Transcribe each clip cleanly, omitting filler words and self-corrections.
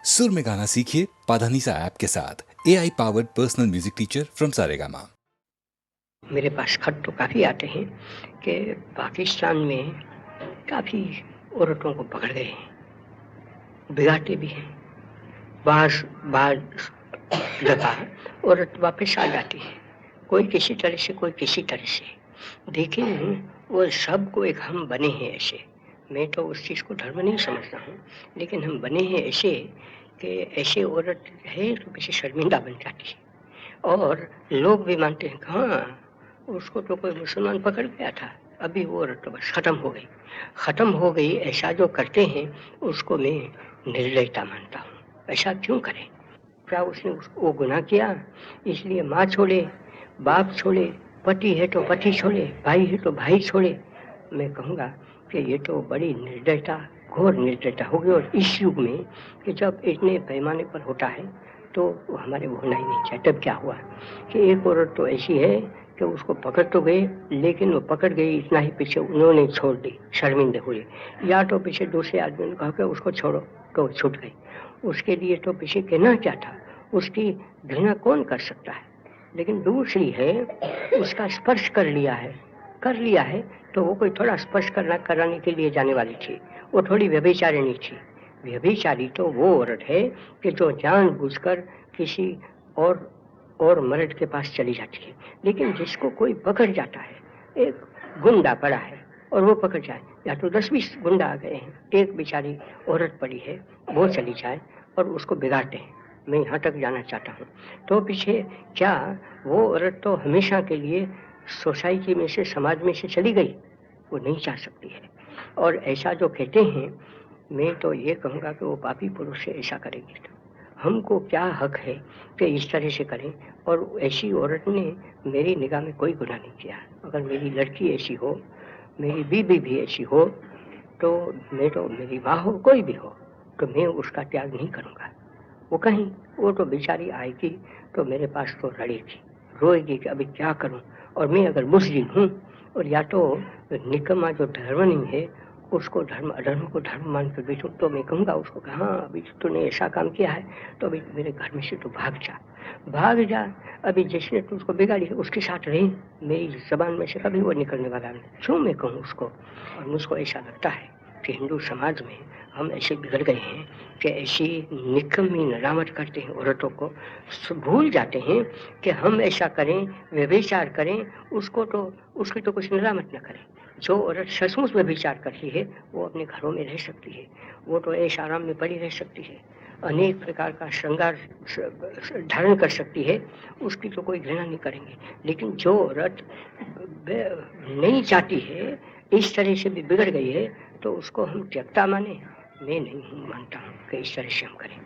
सुर में गाना सीखिए पाधानीसा ऐप के साथ AI powered personal music teacher from Saregama. मेरे पास खत तो काफ़ी आते हैं कि पाकिस्तान में काफ़ी औरतों को पकड़ गए हैं, बिगाड़ते भी हैं। बाज़ दफ़ा औरत वापस आ जाती है, कोई किसी तरह से, कोई किसी तरह से। लेकिन वो सबको एक हम बने हैं ऐसे। मैं तो उस चीज़ को धर्म नहीं समझता हूँ, लेकिन हम बने हैं ऐसे कि ऐसे औरत है तो किसी शर्मिंदा बन जाती है। और लोग भी मानते हैं कि हाँ, उसको तो कोई मुसलमान पकड़ गया था, अभी वो औरत तो बस ख़त्म हो गई। ऐसा जो करते हैं उसको मैं निर्दयता मानता हूँ। ऐसा क्यों करें? क्या उसने वो गुनाह किया? इसलिए माँ छोड़े, बाप छोड़े, पति है तो पति छोड़े, भाई है तो भाई छोड़े। मैं कहूँगा कि ये तो बड़ी निर्दयता, घोर निर्दयता होगी। और इस युग में कि जब इतने पैमाने पर होता है तो हमारे वो होना ही नहीं चाहिए। तब क्या हुआ कि एक औरत तो ऐसी है कि उसको पकड़ तो गए, लेकिन वो पकड़ गई इतना ही, पीछे उन्होंने छोड़ दी, शर्मिंदे हुए। या तो पीछे दूसरे आदमी ने कहा कि उसको छोड़ो, तो छूट गई। उसके लिए तो पीछे कहना क्या था, उसकी घृणा कौन कर सकता है। लेकिन दूसरी है, उसका स्पर्श कर लिया है तो वो कोई थोड़ा स्पर्श कराने के लिए जाने वाली थी, वो थोड़ी व्यभिचारिणी थी। व्यभिचारी तो वो औरत है कि जो जानबूझकर किसी और मर्द के पास चली जाती है। लेकिन जिसको कोई पकड़ जाता है, एक गुंडा पड़ा है और वो पकड़ जाए, या तो 10-20 गुंडा आ गए हैं, एक बेचारी औरत पड़ी है, वो चली जाए और उसको बिगाड़ते हैं। मैं यहाँ तक जाना चाहता हूँ। तो पीछे क्या वो औरत तो हमेशा के लिए सोसाइटी में से, समाज में से चली गई? वो नहीं जा सकती है। और ऐसा जो कहते हैं, मैं तो ये कहूँगा कि वो पापी पुरुष से ऐसा करेगी तो हमको क्या हक है कि इस तरह से करें। और ऐसी औरत ने मेरी निगाह में कोई गुनाह नहीं किया। अगर मेरी लड़की ऐसी हो, मेरी बीवी भी ऐसी हो, तो मैं तो, मेरी माँ हो, कोई भी हो, तो मैं उसका त्याग नहीं करूँगा। वो तो बेचारी आएगी तो मेरे पास तो लड़ेगी, रोएगी कि अभी क्या करूं। और मैं अगर मुस्लिम हूं और या तो निकम्मा जो धर्म नहीं है उसको अधर्म को धर्म मान कर बैठूं, तो मैं कहूँगा उसको कि हाँ, अभी तूने ऐसा काम किया है तो अभी मेरे घर में से तो भाग जा। अभी जिसने तू उसको बिगाड़ी है उसके साथ रही, मेरी जबान में से कभी वो निकलने वाला नहीं। क्यों मैं कहूँ उसको? और मुझको ऐसा लगता है कि हिंदू समाज में हम ऐसे बिगड़ गए हैं कि ऐसी निकम्मी नदामत करते हैं औरतों को, भूल जाते हैं कि हम ऐसा करें, व्यभिचार करें, उसकी तो कुछ नदामत न करें। जो औरत सचमुच व्यभिचार करती है वो अपने घरों में रह सकती है, वो तो ऐश आराम में पड़ी रह सकती है, अनेक प्रकार का श्रृंगार धारण कर सकती है, उसकी तो कोई घृणा नहीं करेंगे। लेकिन जो औरत नहीं चाहती है, इस तरह से भी बिगड़ गई है, तो उसको हम त्यक्ता माने? मैं नहीं मानता हूँ कि इस तरह से हम करें।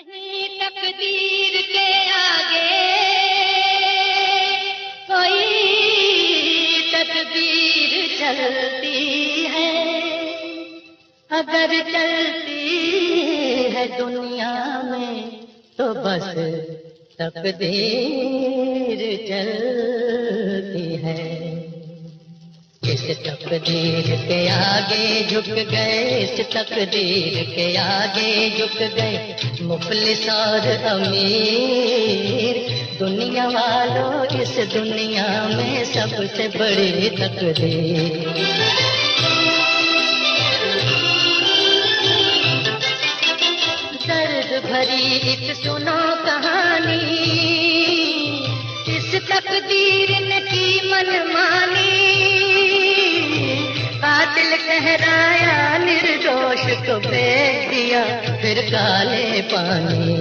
नहीं तकदीर के आगे कोई तकदीर चलती है, अगर चलती है दुनिया में तो बस तकदीर चलती है। इस तकदीर के आगे झुक गए, इस तकदीर के आगे झुक गए मुफलिस और अमीर। दुनिया वालों इस दुनिया में सबसे बड़ी तकदीर। दर्द भरी एक सुनो कहानी, इस तकदीर ने की मनमानी। कातिल ठहराया निर्दोष को फेंक दिया फिर काले पानी।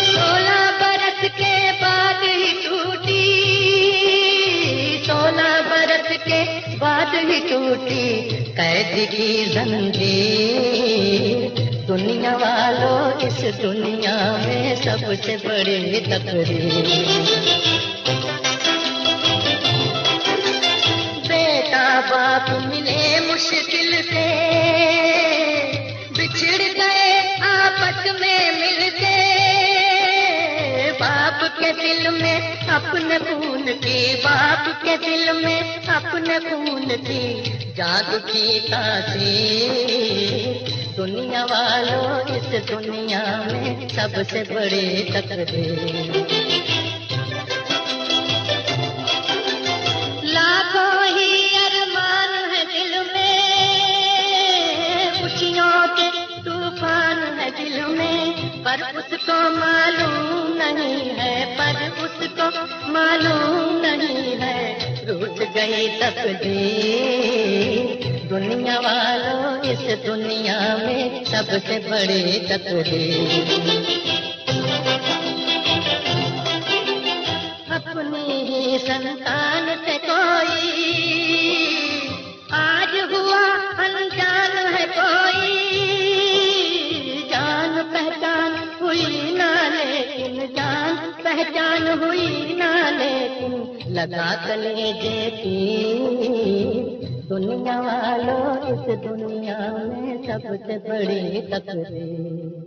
16 बरस के बाद ही टूटी, 16 बरस के बाद ही टूटी कैद की जंजीर। दुनिया वालों इस दुनिया में सबसे बड़ी तकदीर। बेटा बाप मिले मुश्किल से, बिछड़ गए आपस में मिलके। बाप के दिल में अपने खून की, बाप के दिल में अपने खून की जादू की तासीर। दुनिया वालों इस दुनिया में सबसे बड़ी तकदीर। लाखों ही अरमान है दिल में, खुशियों के तूफान है दिल में, पर उसको मालूम नहीं है, पर उसको मालूम नहीं है रूठ गई तकदीर। दुनिया वालों इस दुनिया में सबसे बड़ी तकदीर। अपनी ही संतान से कोई आज हुआ अनजान है कोई। जान पहचान हुई ना लेकिन, जान पहचान हुई ना लेकिन लगा कलेजे की। दुनिया वालों इस दुनिया में सबसे बड़ी तकदीर।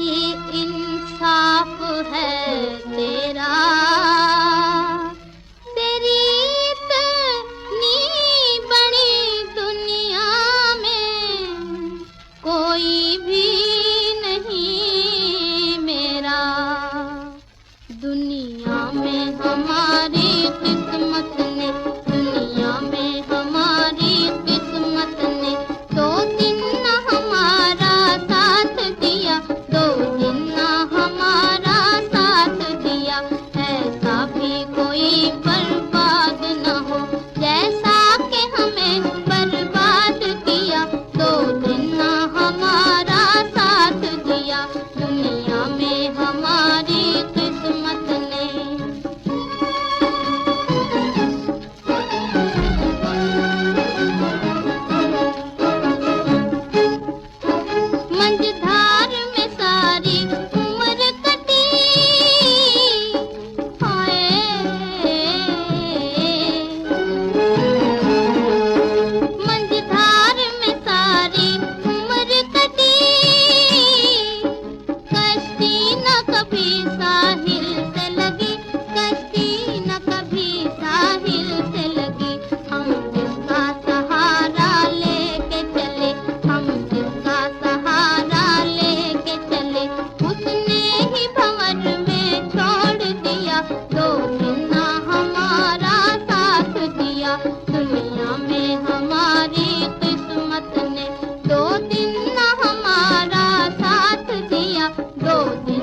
ही इंसाफ है तेरा, तेरी इतनी बड़ी दुनिया में कोई भी नहीं मेरा। दुनिया में हमारी किस्मत ने, दुनिया में हमारी किस्मत ने दो दिन न हमारा साथ दिया, दो दिन न हमारा साथ दिया। ऐसा भी कोई बर्बाद न हो जैसा कि हमें बर्बाद किया, दो दिन न हमारा साथ दिया। दुनिया में हमारी किस्मत ने। मंझधार में सारी उम्र कटी, मंझधार में सारी उम्र कटी, कश्ती न कभी साहिल से लगी, कश्ती न कभी साहिल से लगी। हम जिसका सहारा लेके चले, हम जिसका सहारा लेके चले, उसने ही भंवर में छोड़ दिया, दो दिन न हमारा साथ दिया। दुनिया में हमारी किस्मत ने दो दिन न हमारा साथ दिया, दो दिन